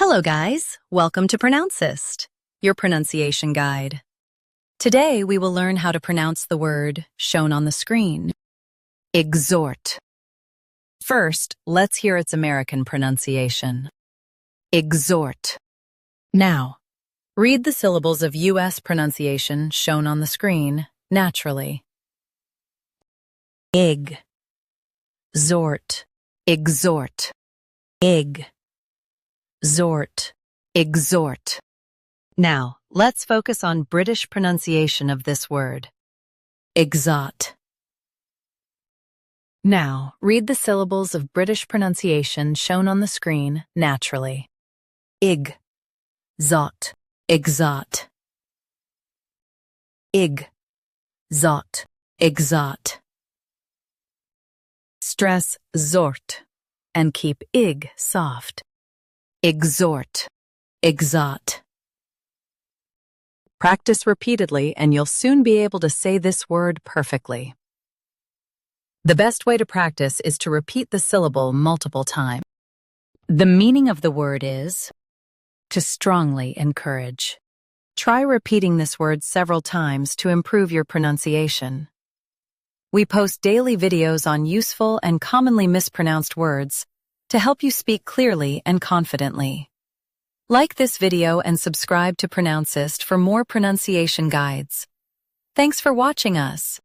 Hello guys, welcome to Pronouncist, your pronunciation guide. Today we will learn how to pronounce the word shown on the screen. Exhort. First, let's hear its American pronunciation. Exhort. Now, read the syllables of U.S. pronunciation shown on the screen naturally. Ig. Zort. Exhort. Ig. Zort. Exhort. Now, let's focus on British pronunciation of this word. Exhort. Now, read the syllables of British pronunciation shown on the screen naturally. Ig. Zot. Exhort. Ig. Zot. Exhort. Stress zort and keep ig soft. Exhort. Exhort. Practice repeatedly and you'll soon be able to say this word perfectly. The best way to practice is to repeat the syllable multiple times. The meaning of the word is to strongly encourage. Try repeating this word several times to improve your pronunciation. We post daily videos on useful and commonly mispronounced words to help you speak clearly and confidently. Like this video and subscribe to Pronouncist for more pronunciation guides. Thanks for watching us.